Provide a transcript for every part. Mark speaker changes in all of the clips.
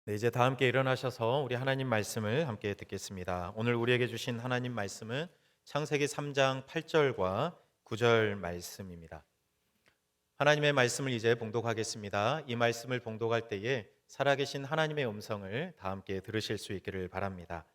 Speaker 1: 네, 이제 다 함께 일어나셔서 우리 하나님 말씀을 함께 듣겠습니다. 오늘 우리에게 주신 하나님 말씀은 창세기 3장 8절과 9절 말씀입니다. 하나님의 말씀을 이제 봉독하겠습니다. 이 말씀을 봉독할 때에 살아계신 하나님의 음성을 다 함께 들으실 수 있기를 바랍니다.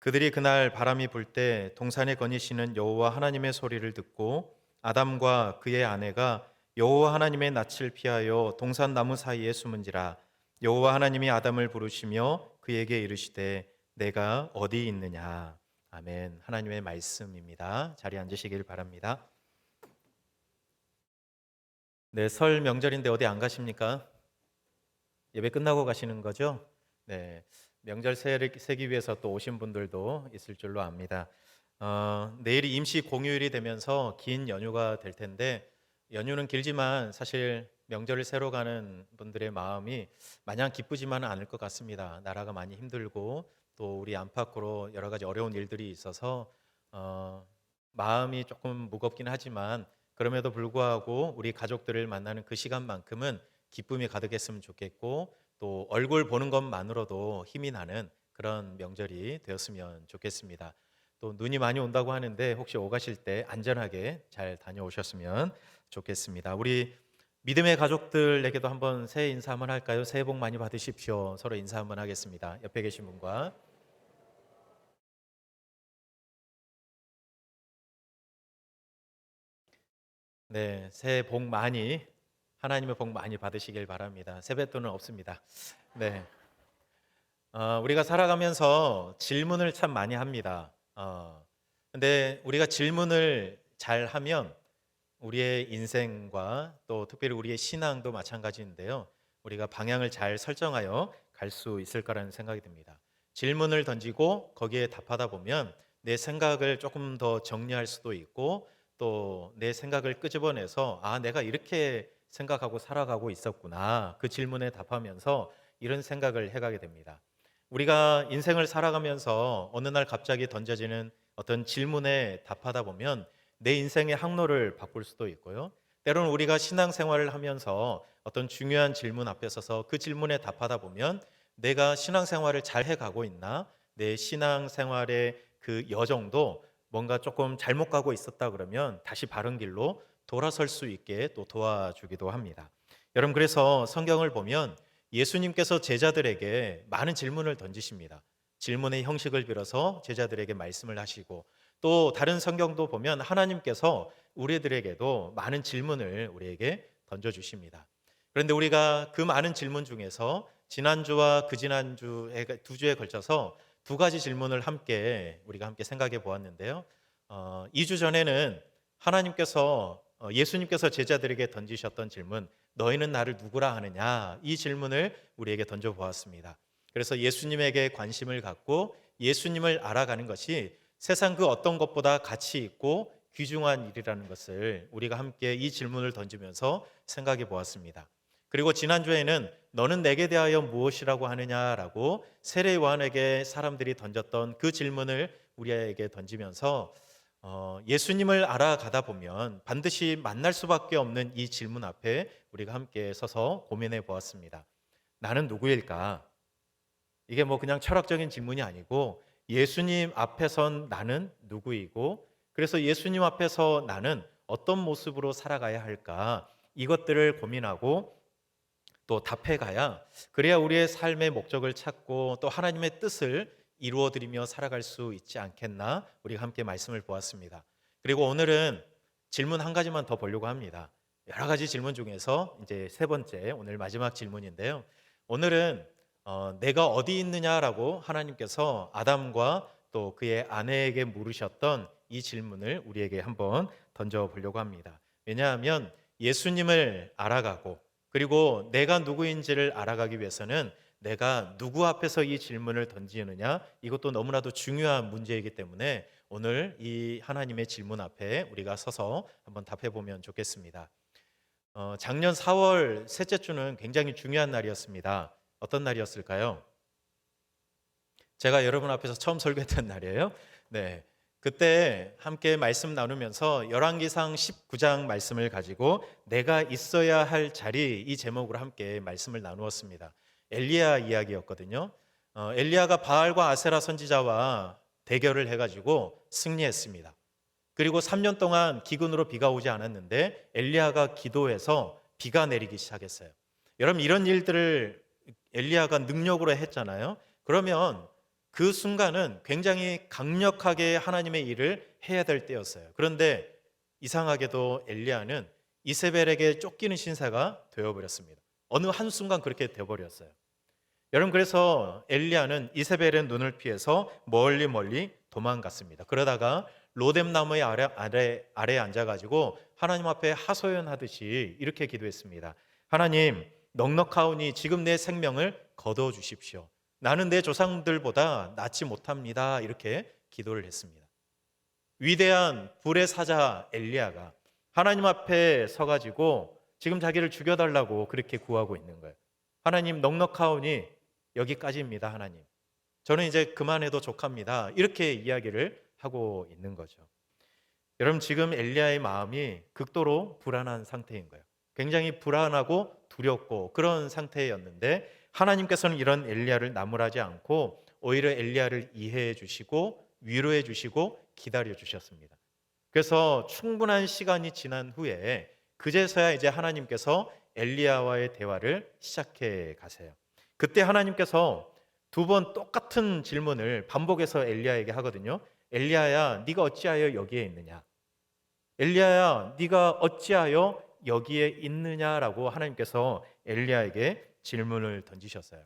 Speaker 1: 그들이 그날 바람이 불 때 동산에 거니시는 여호와 하나님의 소리를 듣고 아담과 그의 아내가 여호와 하나님의 낯을 피하여 동산 나무 사이에 숨은지라. 여호와 하나님이 아담을 부르시며 그에게 이르시되 내가 어디 있느냐. 아멘. 하나님의 말씀입니다. 자리에 앉으시길 바랍니다. 네, 설 명절인데 어디 안 가십니까? 예배 끝나고 가시는 거죠? 네, 명절 세기 위해서 또 오신 분들도 있을 줄로 압니다. 내일이 임시 공휴일이 되면서 긴 연휴가 될 텐데, 연휴는 길지만 사실 명절을 새로 가는 분들의 마음이 마냥 기쁘지만은 않을 것 같습니다. 나라가 많이 힘들고 또 우리 안팎으로 여러 가지 어려운 일들이 있어서 마음이 조금 무겁긴 하지만, 그럼에도 불구하고 우리 가족들을 만나는 그 시간만큼은 기쁨이 가득했으면 좋겠고, 또 얼굴 보는 것만으로도 힘이 나는 그런 명절이 되었으면 좋겠습니다. 또 눈이 많이 온다고 하는데 혹시 오가실 때 안전하게 잘 다녀오셨으면 좋겠습니다. 우리 믿음의 가족들에게도 한번 새해 인사 한번 할까요? 새해 복 많이 받으십시오. 서로 인사 한번 하겠습니다. 옆에 계신 분과. 네, 새해 복 많이, 하나님의 복 많이 받으시길 바랍니다. 세뱃돈은 없습니다. 네. 우리가 살아가면서 질문을 참 많이 합니다. 근데 우리가 질문을 잘 하면 우리의 인생과 또 특별히 우리의 신앙도 마찬가지인데요. 우리가 방향을 잘 설정하여 갈 수 있을 거라는 생각이 듭니다. 질문을 던지고 거기에 답하다 보면 내 생각을 조금 더 정리할 수도 있고, 또 내 생각을 끄집어내서 내가 이렇게 생각하고 살아가고 있었구나. 그 질문에 답하면서 이런 생각을 해가게 됩니다. 우리가 인생을 살아가면서 어느 날 갑자기 던져지는 어떤 질문에 답하다 보면 내 인생의 항로를 바꿀 수도 있고요. 때로는 우리가 신앙생활을 하면서 어떤 중요한 질문 앞에 서서 그 질문에 답하다 보면 내가 신앙생활을 잘 해가고 있나? 내 신앙생활의 그 여정도 뭔가 조금 잘못 가고 있었다 그러면 다시 바른 길로 돌아설 수 있게 또 도와주기도 합니다. 여러분, 그래서 성경을 보면 예수님께서 제자들에게 많은 질문을 던지십니다. 질문의 형식을 빌어서 제자들에게 말씀을 하시고, 또 다른 성경도 보면 하나님께서 우리들에게도 많은 질문을 우리에게 던져주십니다. 그런데 우리가 그 많은 질문 중에서 지난주와 그 지난주에 두 주에 걸쳐서 두 가지 질문을 우리가 함께 생각해 보았는데요. 2주 전에는 예수님께서 제자들에게 던지셨던 질문, 너희는 나를 누구라 하느냐? 이 질문을 우리에게 던져 보았습니다. 그래서 예수님에게 관심을 갖고 예수님을 알아가는 것이 세상 그 어떤 것보다 가치 있고 귀중한 일이라는 것을 우리가 함께 이 질문을 던지면서 생각해 보았습니다. 그리고 지난주에는 너는 내게 대하여 무엇이라고 하느냐라고 세례 요한에게 사람들이 던졌던 그 질문을 우리에게 던지면서 예수님을 알아가다 보면 반드시 만날 수밖에 없는 이 질문 앞에 우리가 함께 서서 고민해 보았습니다. 나는 누구일까? 이게 뭐 그냥 철학적인 질문이 아니고 예수님 앞에 선 나는 누구이고, 그래서 예수님 앞에서 나는 어떤 모습으로 살아가야 할까? 이것들을 고민하고 또 답해가야, 그래야 우리의 삶의 목적을 찾고 또 하나님의 뜻을 이루어드리며 살아갈 수 있지 않겠나? 우리가 함께 말씀을 보았습니다. 그리고 오늘은 질문 한 가지만 더 보려고 합니다. 여러 가지 질문 중에서 이제 세 번째, 오늘 마지막 질문인데요. 오늘은 내가 어디 있느냐라고 하나님께서 아담과 또 그의 아내에게 물으셨던 이 질문을 우리에게 한번 던져보려고 합니다. 왜냐하면 예수님을 알아가고, 그리고 내가 누구인지를 알아가기 위해서는 내가 누구 앞에서 이 질문을 던지느냐, 이것도 너무나도 중요한 문제이기 때문에 오늘 이 하나님의 질문 앞에 우리가 서서 한번 답해 보면 좋겠습니다. 작년 4월 셋째 주는 굉장히 중요한 날이었습니다. 어떤 날이었을까요? 제가 여러분 앞에서 처음 설교했던 날이에요. 네. 그때 함께 말씀 나누면서 열왕기상 19장 말씀을 가지고 내가 있어야 할 자리, 이 제목으로 함께 말씀을 나누었습니다. 엘리야 이야기였거든요. 엘리야가 바알과 아세라 선지자와 대결을 해가지고 승리했습니다. 그리고 3년 동안 기근으로 비가 오지 않았는데 엘리야가 기도해서 비가 내리기 시작했어요. 여러분, 이런 일들을 엘리야가 능력으로 했잖아요. 그러면 그 순간은 굉장히 강력하게 하나님의 일을 해야 될 때였어요. 그런데 이상하게도 엘리야는 이세벨에게 쫓기는 신사가 되어버렸습니다. 어느 한순간 그렇게 되어버렸어요. 여러분, 그래서 엘리야는 이세벨의 눈을 피해서 멀리 멀리 도망갔습니다. 그러다가 로뎀 나무의 아래에 앉아가지고 하나님 앞에 하소연하듯이 이렇게 기도했습니다. 하나님, 넉넉하오니 지금 내 생명을 거둬 주십시오. 나는 내 조상들보다 낫지 못합니다. 이렇게 기도를 했습니다. 위대한 불의 사자 엘리야가 하나님 앞에 서가지고 지금 자기를 죽여달라고 그렇게 구하고 있는 거예요. 하나님, 넉넉하오니 여기까지입니다. 하나님, 저는 이제 그만해도 족합니다. 이렇게 이야기를 하고 있는 거죠. 여러분, 지금 엘리야의 마음이 극도로 불안한 상태인 거예요. 굉장히 불안하고 두렵고 그런 상태였는데 하나님께서는 이런 엘리야를 나무라지 않고 오히려 엘리야를 이해해 주시고 위로해 주시고 기다려 주셨습니다. 그래서 충분한 시간이 지난 후에 그제서야 이제 하나님께서 엘리야와의 대화를 시작해 가세요. 그때 하나님께서 두 번 똑같은 질문을 반복해서 엘리야에게 하거든요. 엘리야야, 네가 어찌하여 여기에 있느냐? 엘리야야, 네가 어찌하여 여기에 있느냐라고 하나님께서 엘리야에게 질문을 던지셨어요.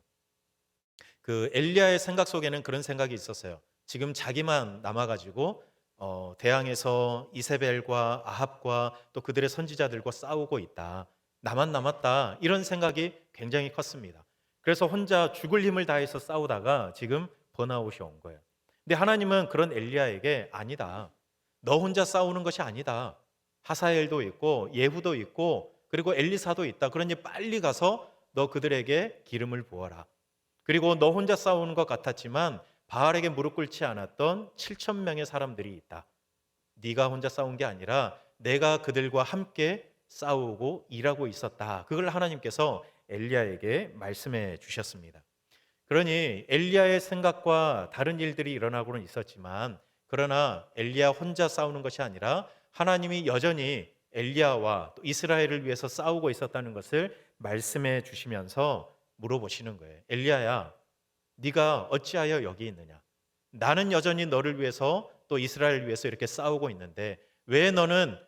Speaker 1: 그 엘리야의 생각 속에는 그런 생각이 있었어요. 지금 자기만 남아가지고 대항에서 이세벨과 아합과 또 그들의 선지자들과 싸우고 있다. 나만 남았다. 이런 생각이 굉장히 컸습니다. 그래서 혼자 죽을 힘을 다해서 싸우다가 지금 번아웃이 온 거예요. 근데 하나님은 그런 엘리야에게 아니다. 너 혼자 싸우는 것이 아니다. 하사엘도 있고 예후도 있고 그리고 엘리사도 있다. 그러니 빨리 가서 너 그들에게 기름을 부어라. 그리고 너 혼자 싸우는 것 같았지만 바알에게 무릎 꿇지 않았던 7천 명의 사람들이 있다. 네가 혼자 싸운 게 아니라 내가 그들과 함께 싸우고 일하고 있었다. 그걸 하나님께서 엘리야에게 말씀해 주셨습니다. 그러니 엘리야의 생각과 다른 일들이 일어나고는 있었지만 그러나 엘리야 혼자 싸우는 것이 아니라 하나님이 여전히 엘리야와 또 이스라엘을 위해서 싸우고 있었다는 것을 말씀해 주시면서 물어보시는 거예요. 엘리야야, 네가 어찌하여 여기 있느냐? 나는 여전히 너를 위해서 또 이스라엘을 위해서 이렇게 싸우고 있는데 왜 너는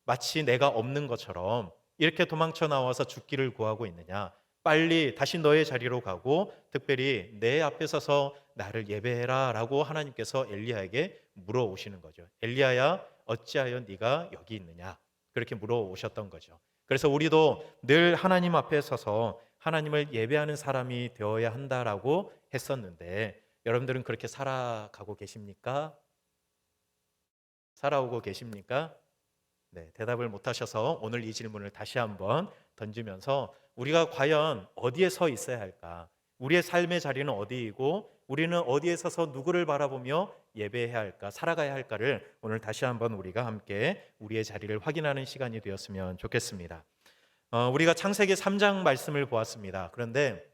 Speaker 1: 마치 내가 없는 것처럼 이렇게 도망쳐 나와서 죽기를 구하고 있느냐? 빨리 다시 너의 자리로 가고 특별히 내 앞에 서서 나를 예배해라 라고 하나님께서 엘리야에게 물어오시는 거죠. 엘리야야, 어찌하여 네가 여기 있느냐? 그렇게 물어오셨던 거죠. 그래서 우리도 늘 하나님 앞에 서서 하나님을 예배하는 사람이 되어야 한다라고 했었는데 여러분들은 그렇게 살아가고 계십니까? 살아오고 계십니까? 네, 대답을 못 하셔서 오늘 이 질문을 다시 한번 던지면서 우리가 과연 어디에 서 있어야 할까? 우리의 삶의 자리는 어디이고 우리는 어디에 서서 누구를 바라보며 예배해야 할까? 살아가야 할까를 오늘 다시 한번 우리가 함께 우리의 자리를 확인하는 시간이 되었으면 좋겠습니다. 우리가 창세기 3장 말씀을 보았습니다. 그런데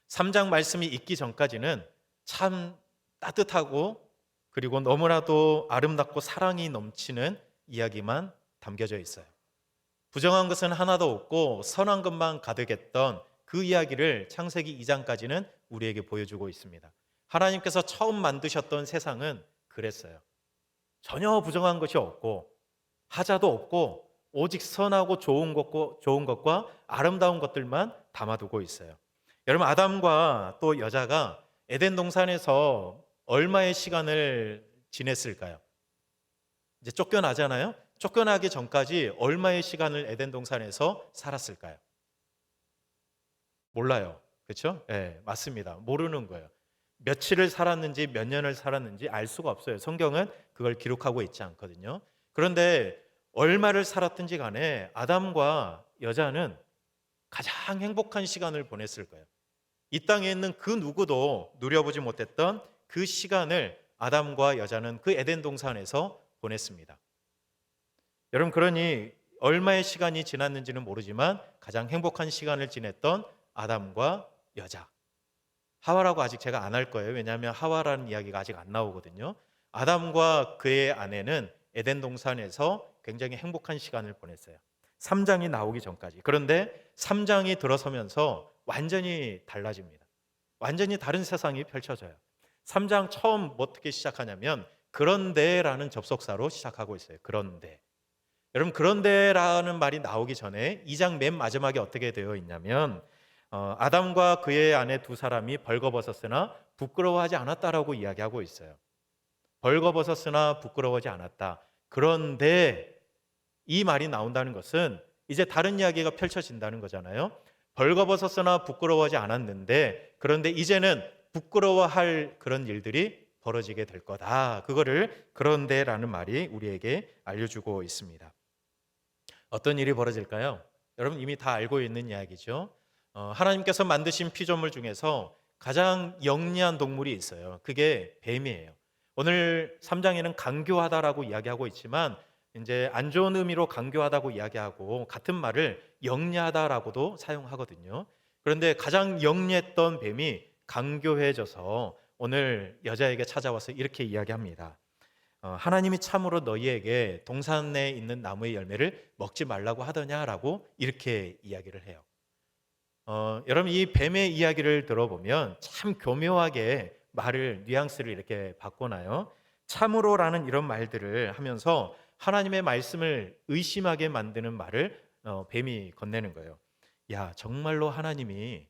Speaker 1: 3장 말씀이 있기 전까지는 참 따뜻하고 그리고 너무나도 아름답고 사랑이 넘치는 이야기만 담겨져 있어요. 부정한 것은 하나도 없고 선한 것만 가득했던 그 이야기를 창세기 2장까지는 우리에게 보여주고 있습니다. 하나님께서 처음 만드셨던 세상은 그랬어요. 전혀 부정한 것이 없고 하자도 없고 오직 선하고 좋은 것과 아름다운 것들만 담아두고 있어요. 여러분, 아담과 또 여자가 에덴 동산에서 얼마의 시간을 지냈을까요? 이제 쫓겨나잖아요. 쫓겨나기 전까지 얼마의 시간을 에덴 동산에서 살았을까요? 몰라요. 그렇죠? 네, 맞습니다. 모르는 거예요. 며칠을 살았는지 몇 년을 살았는지 알 수가 없어요. 성경은 그걸 기록하고 있지 않거든요. 그런데 얼마를 살았든지 간에 아담과 여자는 가장 행복한 시간을 보냈을 거예요. 이 땅에 있는 그 누구도 누려보지 못했던 그 시간을 아담과 여자는 그 에덴 동산에서 보냈습니다. 여러분, 그러니 얼마의 시간이 지났는지는 모르지만 가장 행복한 시간을 지냈던 아담과 여자. 하와라고 아직 제가 안 할 거예요. 왜냐하면 하와라는 이야기가 아직 안 나오거든요. 아담과 그의 아내는 에덴 동산에서 굉장히 행복한 시간을 보냈어요. 3장이 나오기 전까지. 그런데 3장이 들어서면서 완전히 달라집니다. 완전히 다른 세상이 펼쳐져요. 3장 처음 어떻게 시작하냐면 그런데라는 접속사로 시작하고 있어요. 그런데. 여러분 그런데라는 말이 나오기 전에 2장 맨 마지막에 어떻게 되어 있냐면 아담과 그의 아내 두 사람이 벌거벗었으나 부끄러워하지 않았다라고 이야기하고 있어요. 벌거벗었으나 부끄러워하지 않았다. 그런데 이 말이 나온다는 것은 이제 다른 이야기가 펼쳐진다는 거잖아요. 벌거벗었으나 부끄러워하지 않았는데 그런데 이제는 부끄러워할 그런 일들이 벌어지게 될 거다. 그거를 그런데라는 말이 우리에게 알려주고 있습니다. 어떤 일이 벌어질까요? 여러분 이미 다 알고 있는 이야기죠. 하나님께서 만드신 피조물 중에서 가장 영리한 동물이 있어요. 그게 뱀이에요. 오늘 3장에는 강교하다라고 이야기하고 있지만 이제 안 좋은 의미로 강교하다고 이야기하고 같은 말을 영리하다라고도 사용하거든요. 그런데 가장 영리했던 뱀이 강교해져서 오늘 여자에게 찾아와서 이렇게 이야기합니다. 하나님이 참으로 너희에게 동산에 있는 나무의 열매를 먹지 말라고 하더냐라고 이렇게 이야기를 해요. 여러분 이 뱀의 이야기를 들어보면 참 교묘하게 말을 뉘앙스를 이렇게 바꿔놔요. 참으로라는 이런 말들을 하면서 하나님의 말씀을 의심하게 만드는 말을 뱀이 건네는 거예요. 야, 정말로 하나님이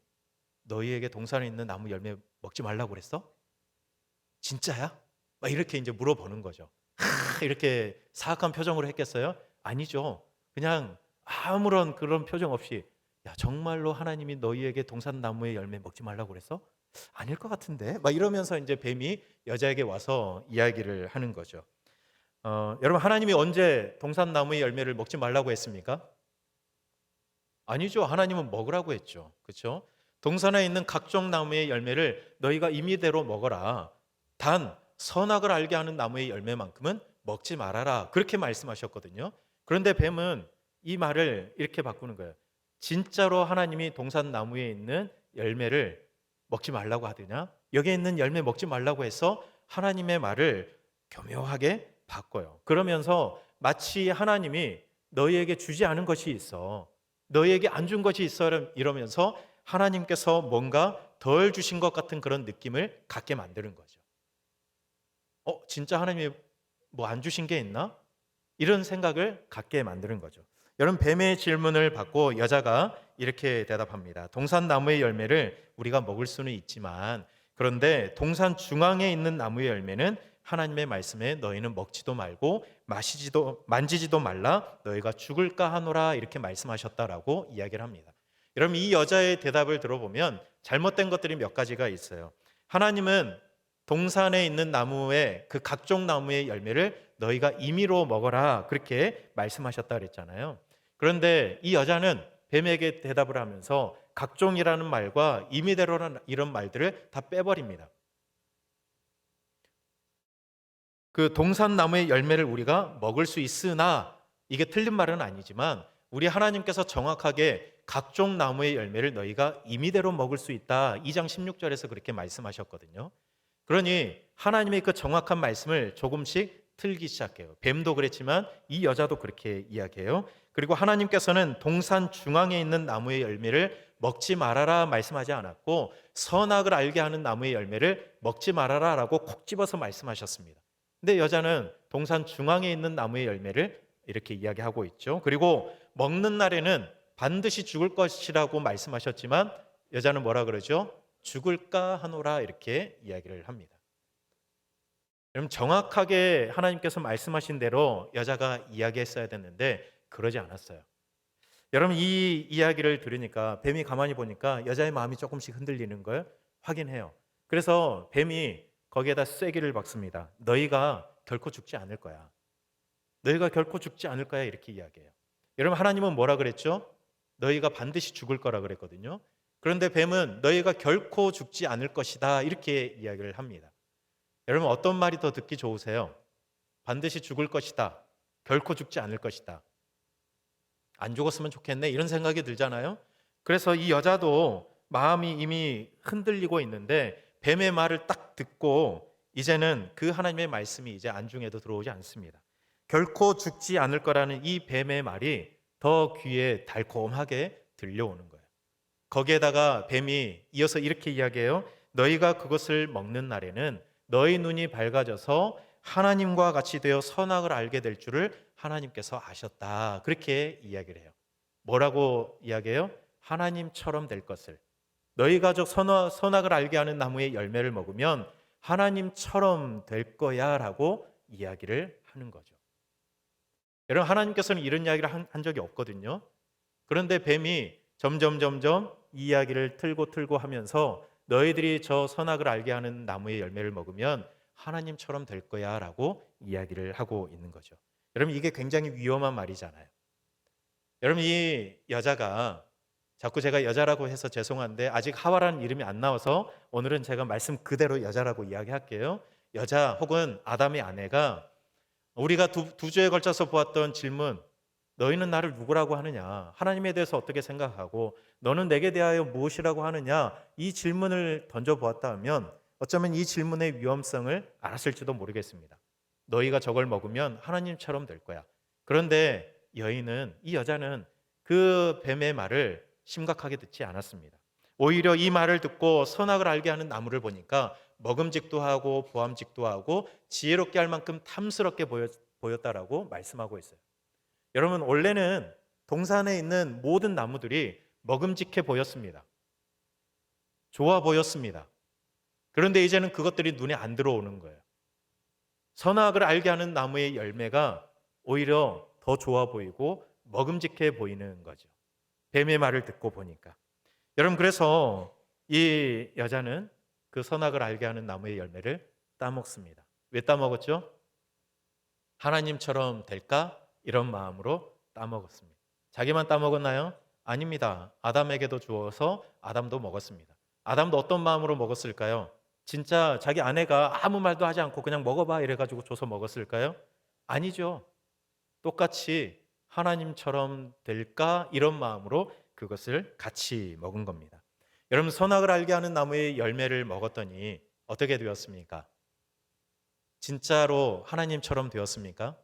Speaker 1: 너희에게 동산에 있는 나무 열매 먹지 말라고 그랬어? 진짜야? 막 이렇게 이제 물어보는 거죠. 이렇게 사악한 표정으로 했겠어요? 아니죠. 그냥 아무런 그런 표정 없이 야, 정말로 하나님이 너희에게 동산나무의 열매 먹지 말라고 그랬어? 아닐 것 같은데? 막 이러면서 이제 뱀이 여자에게 와서 이야기를 하는 거죠. 여러분 하나님이 언제 동산나무의 열매를 먹지 말라고 했습니까? 아니죠. 하나님은 먹으라고 했죠. 그렇죠? 동산에 있는 각종 나무의 열매를 너희가 임의대로 먹어라. 단 선악을 알게 하는 나무의 열매만큼은 먹지 말아라. 그렇게 말씀하셨거든요. 그런데 뱀은 이 말을 이렇게 바꾸는 거예요. 진짜로 하나님이 동산 나무에 있는 열매를 먹지 말라고 하더냐? 여기에 있는 열매 먹지 말라고 해서 하나님의 말을 교묘하게 바꿔요. 그러면서 마치 하나님이 너희에게 주지 않은 것이 있어. 너희에게 안 준 것이 있어 이러면서 하나님께서 뭔가 덜 주신 것 같은 그런 느낌을 갖게 만드는 거죠. 진짜 하나님이 뭐 안 주신 게 있나? 이런 생각을 갖게 만드는 거죠. 여러분 뱀의 질문을 받고 여자가 이렇게 대답합니다. 동산 나무의 열매를 우리가 먹을 수는 있지만 그런데 동산 중앙에 있는 나무의 열매는 하나님의 말씀에 너희는 먹지도 말고 만지지도 말라 너희가 죽을까 하노라 이렇게 말씀하셨다라고 이야기를 합니다. 여러분 이 여자의 대답을 들어보면 잘못된 것들이 몇 가지가 있어요. 하나님은 동산에 있는 나무의 그 각종 나무의 열매를 너희가 임의로 먹어라 그렇게 말씀하셨다 그랬잖아요. 그런데 이 여자는 뱀에게 대답을 하면서 각종이라는 말과 임의대로라는 이런 말들을 다 빼버립니다. 그 동산 나무의 열매를 우리가 먹을 수 있으나 이게 틀린 말은 아니지만 우리 하나님께서 정확하게 각종 나무의 열매를 너희가 임의대로 먹을 수 있다. 2장 16절에서 그렇게 말씀하셨거든요. 그러니 하나님의 그 정확한 말씀을 조금씩 틀기 시작해요. 뱀도 그랬지만 이 여자도 그렇게 이야기해요. 그리고 하나님께서는 동산 중앙에 있는 나무의 열매를 먹지 말아라 말씀하지 않았고 선악을 알게 하는 나무의 열매를 먹지 말아라 라고 콕 집어서 말씀하셨습니다. 근데 여자는 동산 중앙에 있는 나무의 열매를 이렇게 이야기하고 있죠. 그리고 먹는 날에는 반드시 죽을 것이라고 말씀하셨지만 여자는 뭐라 그러죠? 죽을까 하노라 이렇게 이야기를 합니다. 여러분 정확하게 하나님께서 말씀하신 대로 여자가 이야기했어야 됐는데 그러지 않았어요. 여러분 이 이야기를 들으니까 뱀이 가만히 보니까 여자의 마음이 조금씩 흔들리는 걸 확인해요. 그래서 뱀이 거기에다 쐐기를 박습니다. 너희가 결코 죽지 않을 거야. 너희가 결코 죽지 않을 거야 이렇게 이야기해요. 여러분 하나님은 뭐라 그랬죠? 너희가 반드시 죽을 거라 그랬거든요. 그런데 뱀은 너희가 결코 죽지 않을 것이다 이렇게 이야기를 합니다. 여러분 어떤 말이 더 듣기 좋으세요? 반드시 죽을 것이다. 결코 죽지 않을 것이다. 안 죽었으면 좋겠네 이런 생각이 들잖아요. 그래서 이 여자도 마음이 이미 흔들리고 있는데 뱀의 말을 딱 듣고 이제는 그 하나님의 말씀이 이제 안중에도 들어오지 않습니다. 결코 죽지 않을 거라는 이 뱀의 말이 더 귀에 달콤하게 들려오는 거예요. 거기에다가 뱀이 이어서 이렇게 이야기해요. 너희가 그것을 먹는 날에는 너희 눈이 밝아져서 하나님과 같이 되어 선악을 알게 될 줄을 하나님께서 아셨다. 그렇게 이야기를 해요. 뭐라고 이야기해요? 하나님처럼 될 것을. 너희 가족 선악을 알게 하는 나무의 열매를 먹으면 하나님처럼 될 거야 라고 이야기를 하는 거죠. 여러분, 하나님께서는 이런 이야기를 한 적이 없거든요. 그런데 뱀이 점점 이 이야기를 틀고 하면서 너희들이 저 선악을 알게 하는 나무의 열매를 먹으면 하나님처럼 될 거야 라고 이야기를 하고 있는 거죠. 여러분, 이게 굉장히 위험한 말이잖아요. 여러분, 이 여자가, 자꾸 제가 여자라고 해서 죄송한데 아직 하와라는 이름이 안 나와서 오늘은 제가 말씀 그대로 여자라고 이야기할게요. 여자 혹은 아담의 아내가 우리가 두 주에 걸쳐서 보았던 질문, 너희는 나를 누구라고 하느냐? 하나님에 대해서 어떻게 생각하고 너는 내게 대하여 무엇이라고 하느냐? 이 질문을 던져보았다 하면 어쩌면 이 질문의 위험성을 알았을지도 모르겠습니다. 너희가 저걸 먹으면 하나님처럼 될 거야. 그런데 이 여자는 그 뱀의 말을 심각하게 듣지 않았습니다. 오히려 이 말을 듣고 선악을 알게 하는 나무를 보니까 먹음직도 하고 보암직도 하고 지혜롭게 할 만큼 탐스럽게 보였다라고 말씀하고 있어요. 여러분, 원래는 동산에 있는 모든 나무들이 먹음직해 보였습니다. 좋아 보였습니다. 그런데 이제는 그것들이 눈에 안 들어오는 거예요. 선악을 알게 하는 나무의 열매가 오히려 더 좋아 보이고 먹음직해 보이는 거죠. 뱀의 말을 듣고 보니까. 여러분, 그래서 이 여자는 그 선악을 알게 하는 나무의 열매를 따먹습니다. 왜 따먹었죠? 하나님처럼 될까? 이런 마음으로 따먹었습니다. 자기만 따먹었나요? 아닙니다. 아담에게도 주어서 아담도 먹었습니다. 아담도 어떤 마음으로 먹었을까요? 진짜 자기 아내가 아무 말도 하지 않고 그냥 먹어봐 이래가지고 줘서 먹었을까요? 아니죠. 똑같이 하나님처럼 될까? 이런 마음으로 그것을 같이 먹은 겁니다. 여러분, 선악을 알게 하는 나무의 열매를 먹었더니 어떻게 되었습니까? 진짜로 하나님처럼 되었습니까?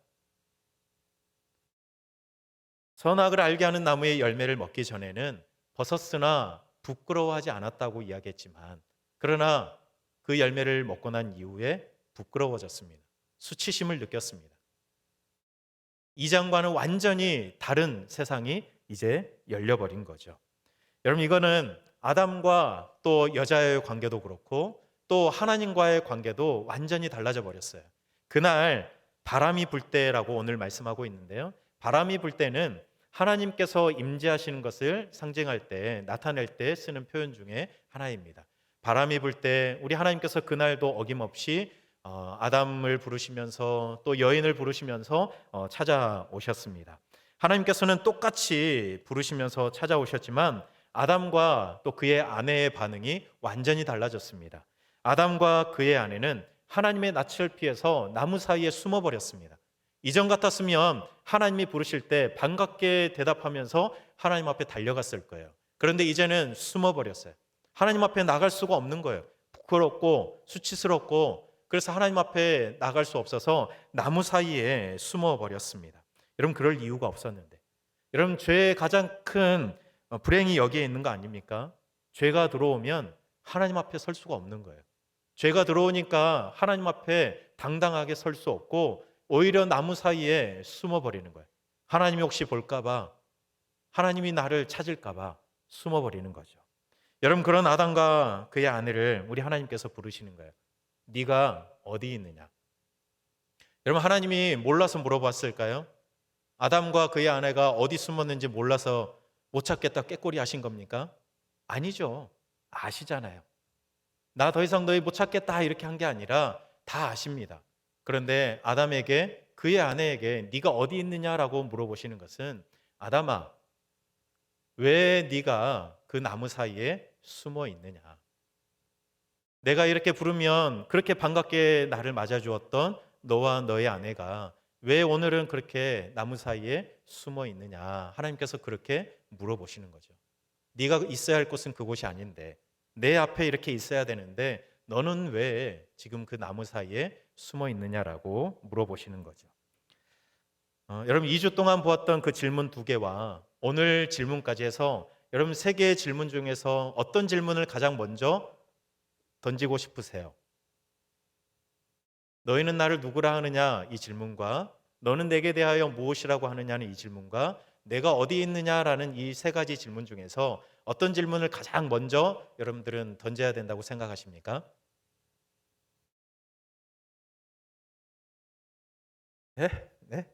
Speaker 1: 선악을 알게 하는 나무의 열매를 먹기 전에는 버섯으나 부끄러워하지 않았다고 이야기했지만, 그러나 그 열매를 먹고 난 이후에 부끄러워졌습니다. 수치심을 느꼈습니다. 이전과는 완전히 다른 세상이 이제 열려버린 거죠. 여러분, 이거는 아담과 또 여자의 관계도 그렇고 또 하나님과의 관계도 완전히 달라져 버렸어요. 그날 바람이 불 때라고 오늘 말씀하고 있는데요. 바람이 불 때는 하나님께서 임재하시는 것을 상징할 때, 나타낼 때 쓰는 표현 중에 하나입니다. 바람이 불 때 우리 하나님께서 그날도 어김없이 아담을 부르시면서 또 여인을 부르시면서 찾아오셨습니다. 하나님께서는 똑같이 부르시면서 찾아오셨지만 아담과 또 그의 아내의 반응이 완전히 달라졌습니다. 아담과 그의 아내는 하나님의 낯을 피해서 나무 사이에 숨어버렸습니다. 이전 같았으면 하나님이 부르실 때 반갑게 대답하면서 하나님 앞에 달려갔을 거예요. 그런데 이제는 숨어버렸어요. 하나님 앞에 나갈 수가 없는 거예요. 부끄럽고 수치스럽고, 그래서 하나님 앞에 나갈 수 없어서 나무 사이에 숨어버렸습니다. 여러분, 그럴 이유가 없었는데, 여러분, 죄의 가장 큰 불행이 여기에 있는 거 아닙니까? 죄가 들어오면 하나님 앞에 설 수가 없는 거예요. 죄가 들어오니까 하나님 앞에 당당하게 설 수 없고 오히려 나무 사이에 숨어버리는 거예요. 하나님이 혹시 볼까봐, 하나님이 나를 찾을까봐 숨어버리는 거죠. 여러분, 그런 아담과 그의 아내를 우리 하나님께서 부르시는 거예요. 네가 어디 있느냐? 여러분, 하나님이 몰라서 물어봤을까요? 아담과 그의 아내가 어디 숨었는지 몰라서 못 찾겠다 꾀꼬리 하신 겁니까? 아니죠. 아시잖아요. 나 더 이상 너희 못 찾겠다 이렇게 한 게 아니라 다 아십니다. 그런데 아담에게, 그의 아내에게 네가 어디 있느냐라고 물어보시는 것은, 아담아, 왜 네가 그 나무 사이에 숨어 있느냐? 내가 이렇게 부르면 그렇게 반갑게 나를 맞아주었던 너와 너의 아내가 왜 오늘은 그렇게 나무 사이에 숨어 있느냐? 하나님께서 그렇게 물어보시는 거죠. 네가 있어야 할 곳은 그곳이 아닌데 내 앞에 이렇게 있어야 되는데 너는 왜 지금 그 나무 사이에 숨어 있느냐라고 물어보시는 거죠. 여러분 2주 동안 보았던 그 질문 두 개와 오늘 질문까지 해서 여러분 세 개의 질문 중에서 어떤 질문을 가장 먼저 던지고 싶으세요? 너희는 나를 누구라 하느냐 이 질문과 너는 내게 대하여 무엇이라고 하느냐는 이 질문과 내가 어디 있느냐라는 이 세 가지 질문 중에서 어떤 질문을 가장 먼저 여러분들은 던져야 된다고 생각하십니까? 네? 네?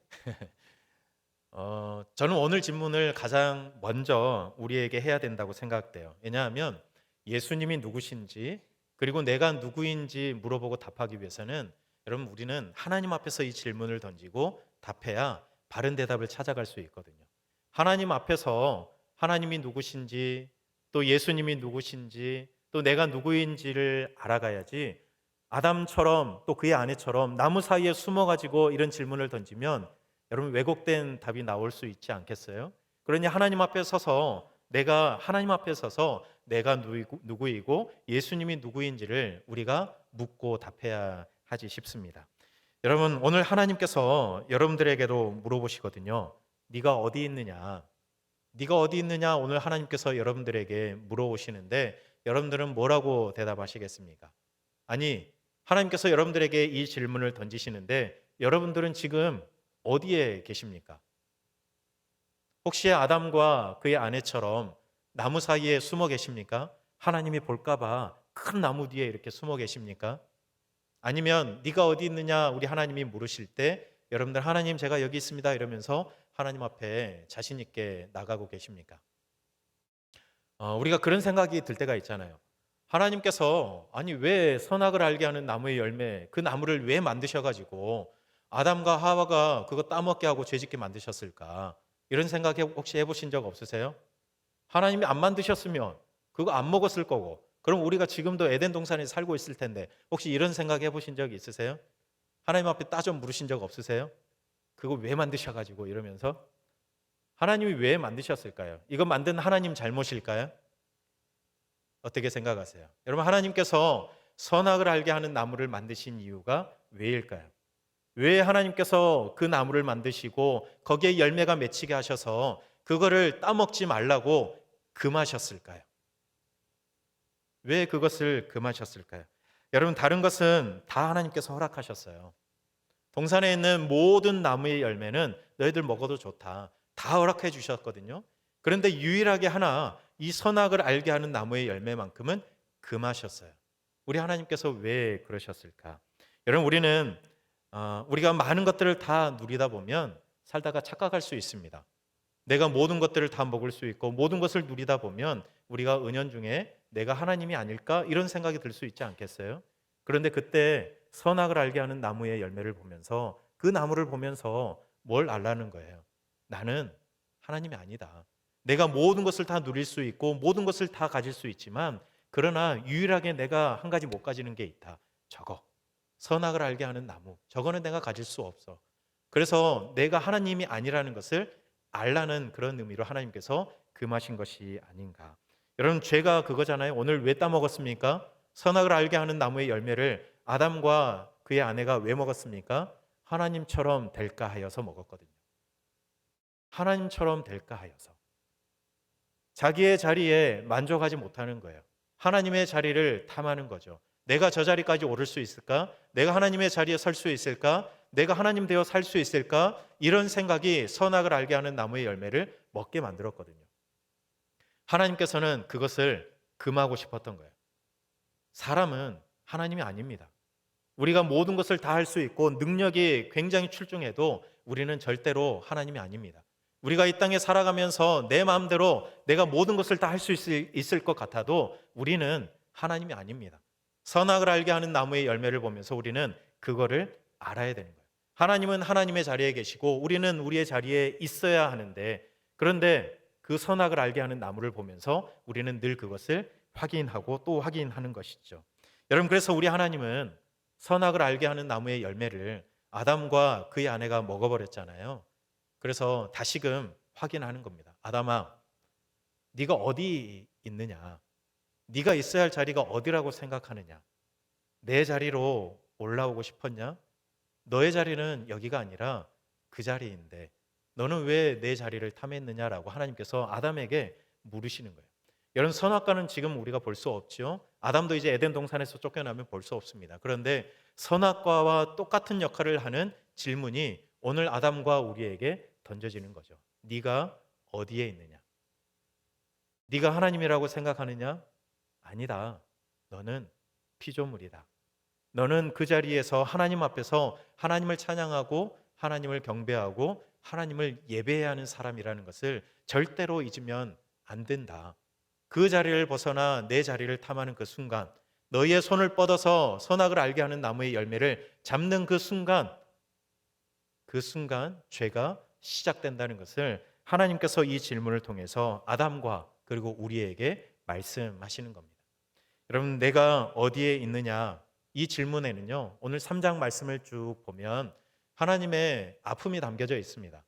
Speaker 1: 저는 오늘 질문을 가장 먼저 우리에게 해야 된다고 생각돼요. 왜냐하면 예수님이 누구신지 그리고 내가 누구인지 물어보고 답하기 위해서는 여러분 우리는 하나님 앞에서 이 질문을 던지고 답해야 바른 대답을 찾아갈 수 있거든요. 하나님 앞에서 하나님이 누구신지 또 예수님이 누구신지 또 내가 누구인지를 알아가야지 아담처럼 또 그의 아내처럼 나무 사이에 숨어가지고 이런 질문을 던지면 여러분 왜곡된 답이 나올 수 있지 않겠어요? 그러니 하나님 앞에 서서 내가 누구이고 예수님이 누구인지를 우리가 묻고 답해야 하지 싶습니다. 여러분 오늘 하나님께서 여러분들에게도 물어보시거든요. 네가 어디 있느냐? 네가 어디 있느냐? 오늘 하나님께서 여러분들에게 물어보시는데 여러분들은 뭐라고 대답하시겠습니까? 아니, 하나님께서 여러분들에게 이 질문을 던지시는데 여러분들은 지금 어디에 계십니까? 혹시 아담과 그의 아내처럼 나무 사이에 숨어 계십니까? 하나님이 볼까봐 큰 나무 뒤에 이렇게 숨어 계십니까? 아니면 네가 어디 있느냐 우리 하나님이 물으실 때 여러분들 하나님 제가 여기 있습니다 이러면서 하나님 앞에 자신 있게 나가고 계십니까? 우리가 그런 생각이 들 때가 있잖아요. 하나님께서 아니 왜 선악을 알게 하는 나무의 열매 그 나무를 왜 만드셔가지고 아담과 하와가 그거 따먹게 하고 죄짓게 만드셨을까? 이런 생각 혹시 해보신 적 없으세요? 하나님이 안 만드셨으면 그거 안 먹었을 거고 그럼 우리가 지금도 에덴 동산에 살고 있을 텐데 혹시 이런 생각 해보신 적 있으세요? 하나님 앞에 따져 물으신 적 없으세요? 그거 왜 만드셔가지고 이러면서 하나님이 왜 만드셨을까요? 이거 만든 하나님 잘못일까요? 어떻게 생각하세요? 여러분 하나님께서 선악을 알게 하는 나무를 만드신 이유가 왜일까요? 왜 하나님께서 그 나무를 만드시고 거기에 열매가 맺히게 하셔서 그거를 따먹지 말라고 금하셨을까요? 왜 그것을 금하셨을까요? 여러분 다른 것은 다 하나님께서 허락하셨어요. 동산에 있는 모든 나무의 열매는 너희들 먹어도 좋다. 다 허락해 주셨거든요. 그런데 유일하게 하나 이 선악을 알게 하는 나무의 열매만큼은 금하셨어요. 우리 하나님께서 왜 그러셨을까? 여러분 우리가 많은 것들을 다 누리다 보면 살다가 착각할 수 있습니다. 내가 모든 것들을 다 먹을 수 있고 모든 것을 누리다 보면 우리가 은연중에 내가 하나님이 아닐까 이런 생각이 들 수 있지 않겠어요? 그런데 그때 선악을 알게 하는 나무의 열매를 보면서 그 나무를 보면서 뭘 알라는 거예요? 나는 하나님이 아니다. 내가 모든 것을 다 누릴 수 있고 모든 것을 다 가질 수 있지만 그러나 유일하게 내가 한 가지 못 가지는 게 있다. 저거. 선악을 알게 하는 나무. 저거는 내가 가질 수 없어. 그래서 내가 하나님이 아니라는 것을 알라는 그런 의미로 하나님께서 금하신 것이 아닌가. 여러분 죄가 그거잖아요. 오늘 왜 따먹었습니까? 선악을 알게 하는 나무의 열매를 아담과 그의 아내가 왜 먹었습니까? 하나님처럼 될까 하여서 먹었거든요. 하나님처럼 될까 하여서. 자기의 자리에 만족하지 못하는 거예요. 하나님의 자리를 탐하는 거죠. 내가 저 자리까지 오를 수 있을까? 내가 하나님의 자리에 설 수 있을까? 내가 하나님 되어 살 수 있을까? 이런 생각이 선악을 알게 하는 나무의 열매를 먹게 만들었거든요. 하나님께서는 그것을 금하고 싶었던 거예요. 사람은 하나님이 아닙니다. 우리가 모든 것을 다 할 수 있고 능력이 굉장히 출중해도 우리는 절대로 하나님이 아닙니다. 우리가 이 땅에 살아가면서 내 마음대로 내가 모든 것을 다 할 수 있을 것 같아도 우리는 하나님이 아닙니다. 선악을 알게 하는 나무의 열매를 보면서 우리는 그거를 알아야 되는 거예요. 하나님은 하나님의 자리에 계시고 우리는 우리의 자리에 있어야 하는데 그런데 그 선악을 알게 하는 나무를 보면서 우리는 늘 그것을 확인하고 또 확인하는 것이죠. 여러분 그래서 우리 하나님은 선악을 알게 하는 나무의 열매를 아담과 그의 아내가 먹어버렸잖아요. 그래서 다시금 확인하는 겁니다. 아담아, 네가 어디 있느냐? 네가 있어야 할 자리가 어디라고 생각하느냐? 내 자리로 올라오고 싶었냐? 너의 자리는 여기가 아니라 그 자리인데 너는 왜 내 자리를 탐했느냐라고 하나님께서 아담에게 물으시는 거예요. 여러분, 선악과는 지금 우리가 볼 수 없죠. 아담도 이제 에덴 동산에서 쫓겨나면 볼 수 없습니다. 그런데 선악과와 똑같은 역할을 하는 질문이 오늘 아담과 우리에게 던져지는 거죠. 네가 어디에 있느냐? 네가 하나님이라고 생각하느냐? 아니다. 너는 피조물이다. 너는 그 자리에서 하나님 앞에서 하나님을 찬양하고 하나님을 경배하고 하나님을 예배해야 하는 사람이라는 것을 절대로 잊으면 안 된다. 그 자리를 벗어나 내 자리를 탐하는 그 순간, 너희의 손을 뻗어서 선악을 알게 하는 나무의 열매를 잡는 그 순간 죄가 시작된다는 것을 하나님께서 이 질문을 통해서 아담과 그리고 우리에게 말씀하시는 겁니다. 여러분, 내가 어디에 있느냐? 이 질문에는요, 오늘 3장 말씀을 쭉 보면 하나님의 아픔이 담겨져 있습니다.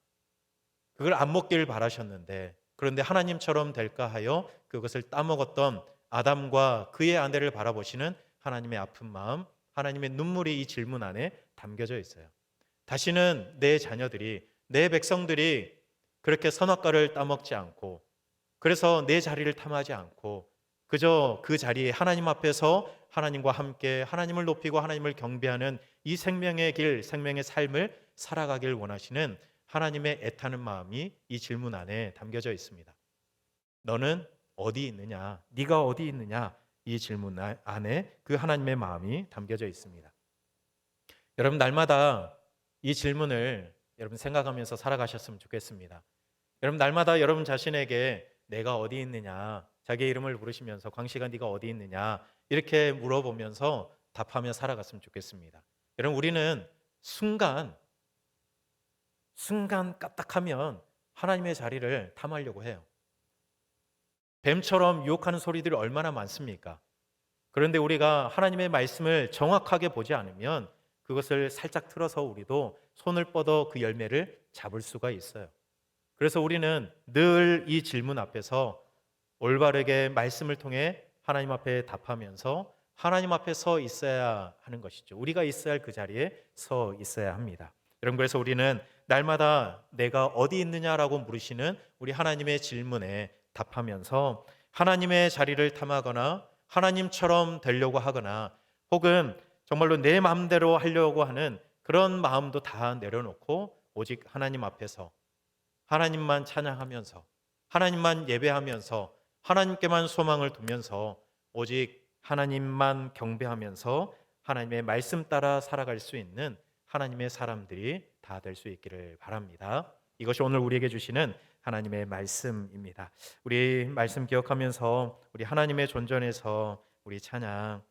Speaker 1: 그걸 안 먹길 바라셨는데, 그런데 하나님처럼 될까 하여 그것을 따먹었던 아담과 그의 아내를 바라보시는 하나님의 아픈 마음, 하나님의 눈물이 이 질문 안에 담겨져 있어요. 다시는 내 자녀들이, 내 백성들이 그렇게 선악과를 따먹지 않고, 그래서 내 자리를 탐하지 않고 그저 그 자리에 하나님 앞에서 하나님과 함께 하나님을 높이고 하나님을 경배하는 이 생명의 길, 생명의 삶을 살아가길 원하시는 하나님의 애타는 마음이 이 질문 안에 담겨져 있습니다. 너는 어디 있느냐? 네가 어디 있느냐? 이 질문 안에 그 하나님의 마음이 담겨져 있습니다. 여러분, 날마다 이 질문을 여러분 생각하면서 살아가셨으면 좋겠습니다. 여러분, 날마다 여러분 자신에게 내가 어디 있느냐, 자기의 이름을 부르시면서 광식아 네가 어디 있느냐 이렇게 물어보면서 답하며 살아갔으면 좋겠습니다. 여러분, 우리는 순간 까딱하면 하나님의 자리를 탐하려고 해요. 뱀처럼 유혹하는 소리들이 얼마나 많습니까? 그런데 우리가 하나님의 말씀을 정확하게 보지 않으면 그것을 살짝 틀어서 우리도 손을 뻗어 그 열매를 잡을 수가 있어요. 그래서 우리는 늘 이 질문 앞에서 올바르게 말씀을 통해 하나님 앞에 답하면서 하나님 앞에 서 있어야 하는 것이죠. 우리가 있어야 할 그 자리에 서 있어야 합니다. 여러분, 그래서 우리는 날마다 내가 어디 있느냐라고 물으시는 우리 하나님의 질문에 답하면서 하나님의 자리를 탐하거나 하나님처럼 되려고 하거나 혹은 정말로 내 마음대로 하려고 하는 그런 마음도 다 내려놓고 오직 하나님 앞에서 하나님만 찬양하면서 하나님만 예배하면서 하나님께만 소망을 두면서 오직 하나님만 경배하면서 하나님의 말씀 따라 살아갈 수 있는 하나님의 사람들이 다 될 수 있기를 바랍니다. 이것이 오늘 우리에게 주시는 하나님의 말씀입니다. 우리 말씀 기억하면서 우리 하나님의 존전에서 우리 찬양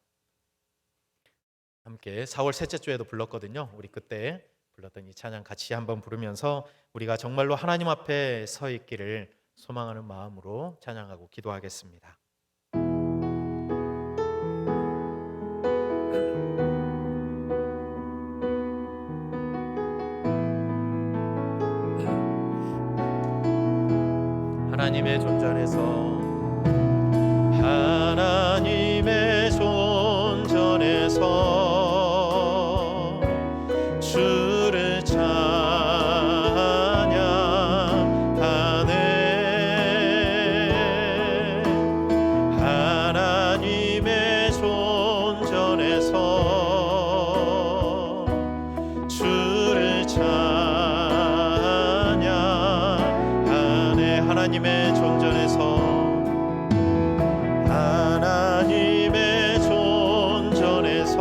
Speaker 1: 함께 4월 셋째 주에도 불렀거든요. 우리 그때 불렀던 이 찬양 같이 한번 부르면서 우리가 정말로 하나님 앞에 서 있기를 소망하는 마음으로 찬양하고 기도하겠습니다. 하나님의 존전에서 하나님의 존전에서 주를 찬양하네. 하나님의 존전에서 주를 찬양하네. 하나님의 존전에서 하나님의 존전에서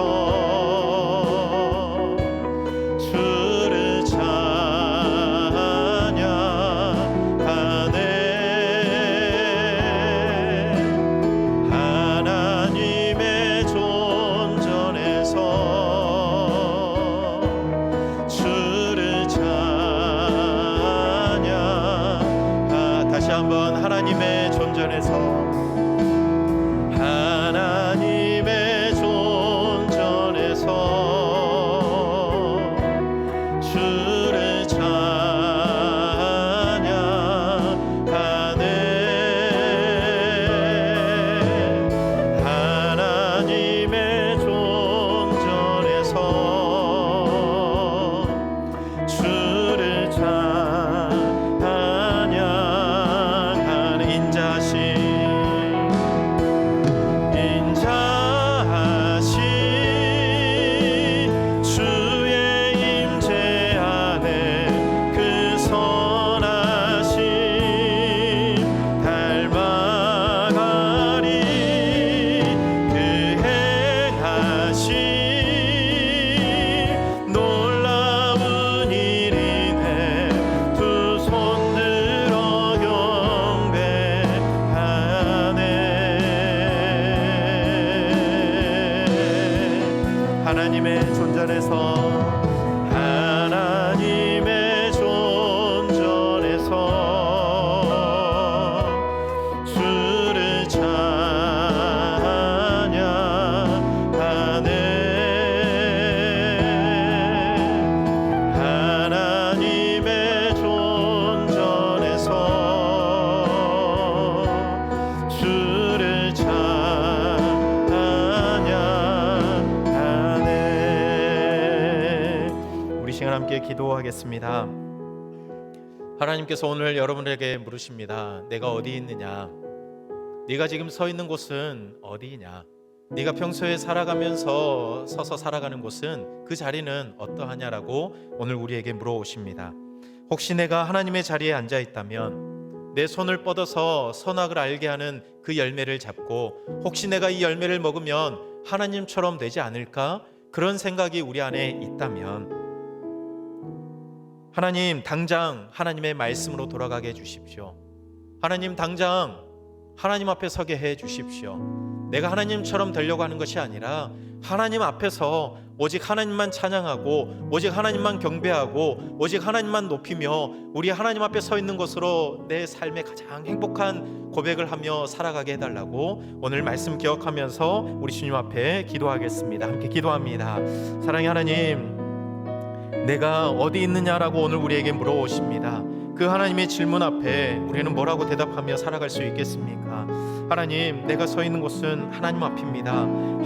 Speaker 1: 주를 찬양하네. 하나님의 존전에서 주를 찬양. 다시 한번 하나님의 존전에서 하나님의 존전에서 주를 찬양하네. 하나님의 존전에서 주를 찬양하네. 우리 시간 함께 기도하겠습니다. 하나님께서 오늘 여러분에게 물으십니다. 내가 어디 있느냐? 네가 지금 서 있는 곳은 어디냐? 네가 평소에 살아가면서 서서 살아가는 곳은 그 자리는 어떠하냐라고 오늘 우리에게 물어오십니다. 혹시 내가 하나님의 자리에 앉아 있다면 내 손을 뻗어서 선악을 알게 하는 그 열매를 잡고 혹시 내가 이 열매를 먹으면 하나님처럼 되지 않을까? 그런 생각이 우리 안에 있다면 하나님, 당장 하나님의 말씀으로 돌아가게 해주십시오. 하나님, 당장 하나님 앞에 서게 해 주십시오. 내가 하나님처럼 되려고 하는 것이 아니라 하나님 앞에서 오직 하나님만 찬양하고 오직 하나님만 경배하고 오직 하나님만 높이며 우리 하나님 앞에 서 있는 것으로 내 삶의 가장 행복한 고백을 하며 살아가게 해달라고 오늘 말씀 기억하면서 우리 주님 앞에 기도하겠습니다. 함께 기도합니다. 사랑의 하나님, 내가 어디 있느냐라고 오늘 우리에게 물어오십니다. 그 하나님의 질문 앞에 우리는 뭐라고 대답하며 살아갈 수 있겠습니까? 하나님, 내가 서 있는 곳은 하나님 앞입니다.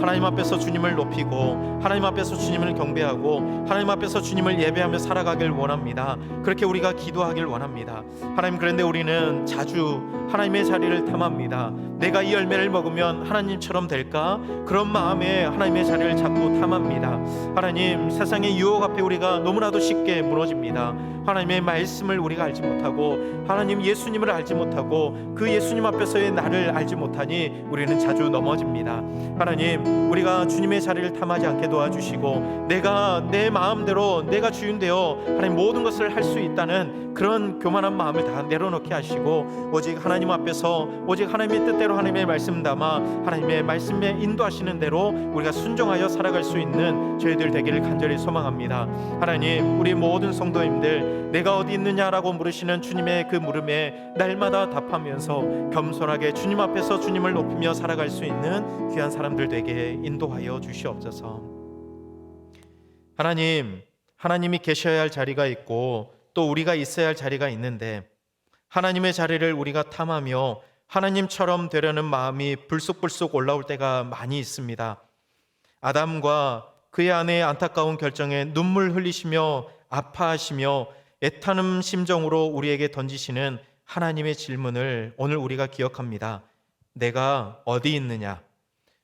Speaker 1: 하나님 앞에서 주님을 높이고 하나님 앞에서 주님을 경배하고 하나님 앞에서 주님을 예배하며 살아가길 원합니다. 그렇게 우리가 기도하길 원합니다. 하나님, 그런데 우리는 자주 하나님의 자리를 탐합니다. 내가 이 열매를 먹으면 하나님처럼 될까? 그런 마음에 하나님의 자리를 자꾸 탐합니다. 하나님, 세상의 유혹 앞에 우리가 너무나도 쉽게 무너집니다. 하나님의 말씀을 우리가 알지 못하고 하나님 예수님을 알지 못하고 그 예수님 앞에서의 나를 알지 못하니 우리는 자주 넘어집니다. 하나님, 우리가 주님의 자리를 탐하지 않게 도와주시고 내가 내 마음대로 내가 주인 되어 하나님 모든 것을 할 수 있다는 그런 교만한 마음을 다 내려놓게 하시고 오직 하나님 앞에서 오직 하나님의 뜻대로 하나님의 말씀 담아 하나님의 말씀에 인도하시는 대로 우리가 순종하여 살아갈 수 있는 저희들 되기를 간절히 소망합니다. 하나님, 우리 모든 성도님들 내가 어디 있느냐라고 물으시는 주님의 그 물음에 날마다 답하면서 겸손하게 주님 앞에서 주님을 높이며 살아갈 수 있는 귀한 사람들 되게 인도하여 주시옵소서. 하나님, 하나님이 계셔야 할 자리가 있고 또 우리가 있어야 할 자리가 있는데 하나님의 자리를 우리가 탐하며 하나님처럼 되려는 마음이 불쑥불쑥 올라올 때가 많이 있습니다. 아담과 그의 아내의 안타까운 결정에 눈물 흘리시며 아파하시며 애타는 심정으로 우리에게 던지시는 하나님의 질문을 오늘 우리가 기억합니다. 내가 어디 있느냐?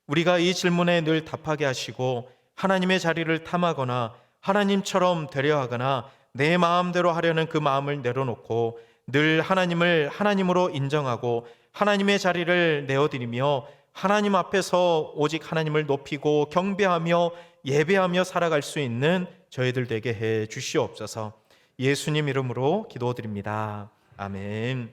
Speaker 1: 우리가 이 질문에 늘 답하게 하시고 하나님의 자리를 탐하거나 하나님처럼 되려 하거나 내 마음대로 하려는 그 마음을 내려놓고 늘 하나님을 하나님으로 인정하고 하나님의 자리를 내어드리며 하나님 앞에서 오직 하나님을 높이고 경배하며 예배하며 살아갈 수 있는 저희들 되게 해 주시옵소서. 예수님 이름으로 기도드립니다. 아멘.